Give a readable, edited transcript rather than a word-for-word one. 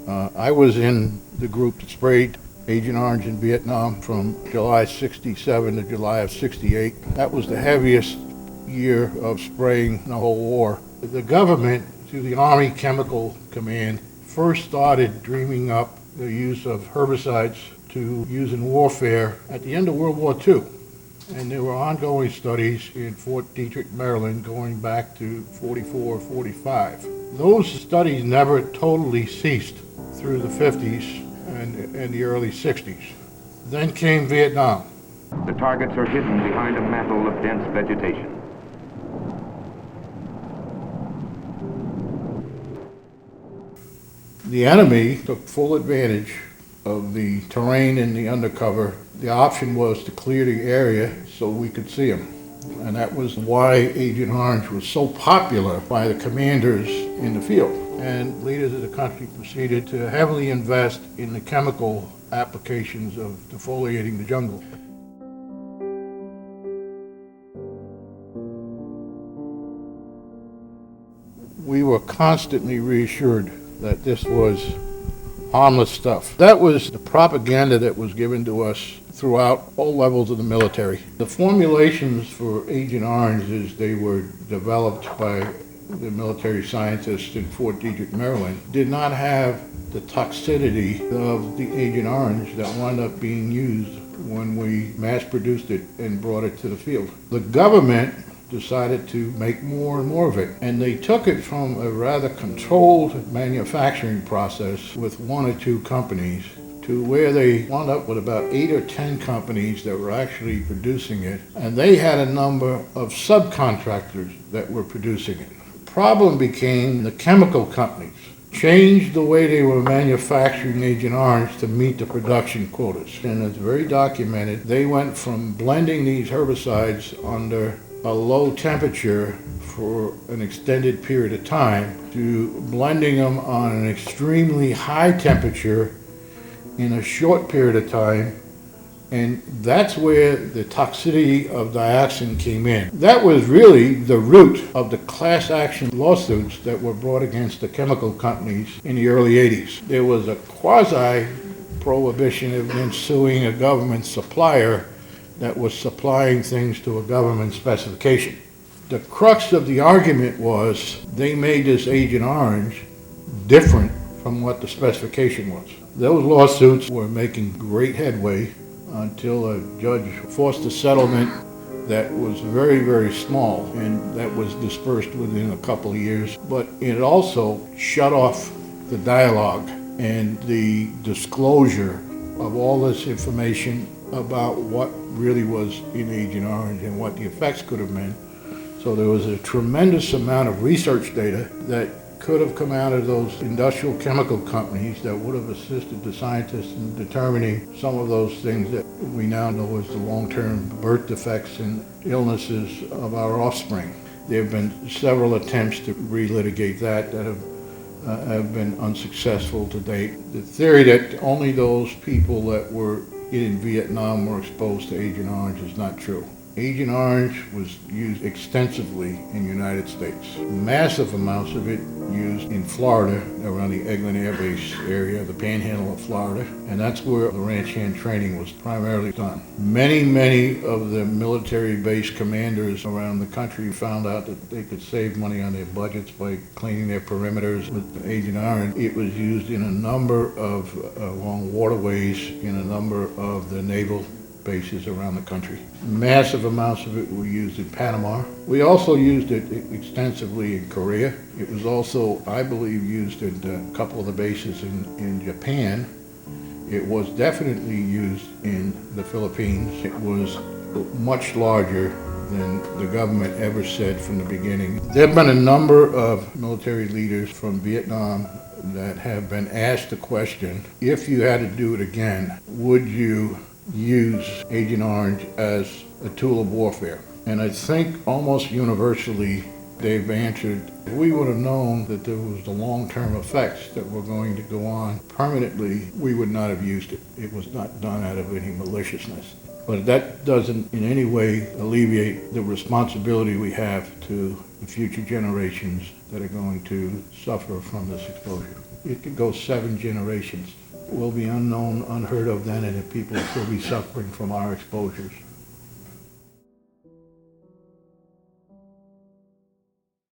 I was in the group that sprayed Agent Orange in Vietnam from July 67 to July of 68. That was the heaviest year of spraying in the whole war. The government, through the Army Chemical Command, first started dreaming up the use of herbicides to use in warfare at the end of World War II. And there were ongoing studies in Fort Detrick, Maryland, going back to 44, 45. Those studies never totally ceased through the 50s and the early 60s. Then came Vietnam. The targets are hidden behind a mantle of dense vegetation. The enemy took full advantage of the terrain in the undercover. The option was to clear the area so we could see them. And that was why Agent Orange was so popular by the commanders in the field. And leaders of the country proceeded to heavily invest in the chemical applications of defoliating the jungle. We were constantly reassured that this was harmless stuff. That was the propaganda that was given to us throughout all levels of the military. The formulations for Agent Orange, as they were developed by the military scientists in Fort Detrick, Maryland, did not have the toxicity of the Agent Orange that wound up being used when we mass-produced it and brought it to the field. The government decided to make more and more of it. And they took it from a rather controlled manufacturing process with one or two companies to where they wound up with about 8 or 10 companies that were actually producing it. And they had a number of subcontractors that were producing it. The problem became the chemical companies changed the way they were manufacturing Agent Orange to meet the production quotas. And it's very documented. They went from blending these herbicides under a low temperature for an extended period of time to blending them on an extremely high temperature in a short period of time, and that's where the toxicity of dioxin came in. That was really the root of the class action lawsuits that were brought against the chemical companies in the early 80s. There was a quasi-prohibition against suing a government supplier that was supplying things to a government specification. The crux of the argument was they made this Agent Orange different from what the specification was. Those lawsuits were making great headway until a judge forced a settlement that was very, very small, and that was dispersed within a couple of years. But it also shut off the dialogue and the disclosure of all this information about what really was in Agent Orange and what the effects could have been. So there was a tremendous amount of research data that could have come out of those industrial chemical companies that would have assisted the scientists in determining some of those things that we now know as the long-term birth defects and illnesses of our offspring. There have been several attempts to relitigate that have been unsuccessful to date. The theory that only those people that were in Vietnam were exposed to Agent Orange is not true. Agent Orange was used extensively in the United States. Massive amounts of it used in Florida, around the Eglin Air Base area, the panhandle of Florida, and that's where the ranch hand training was primarily done. Many of the military base commanders around the country found out that they could save money on their budgets by cleaning their perimeters with Agent Orange. It was used in a number of along waterways in a number of the naval bases around the country. Massive amounts of it were used in Panama. We also used it extensively in Korea. It was also, I believe, used in a couple of the bases in Japan. It was definitely used in the Philippines. It was much larger than the government ever said from the beginning. There have been a number of military leaders from Vietnam that have been asked the question, if you had to do it again, would you use Agent Orange as a tool of warfare? And I think almost universally they've answered, if we would have known that there was the long-term effects that were going to go on permanently, we would not have used it. It was not done out of any maliciousness. But that doesn't in any way alleviate the responsibility we have to the future generations that are going to suffer from this exposure. it could go 7 generations. Will be unknown, unheard of then, and the people will still be suffering from our exposures.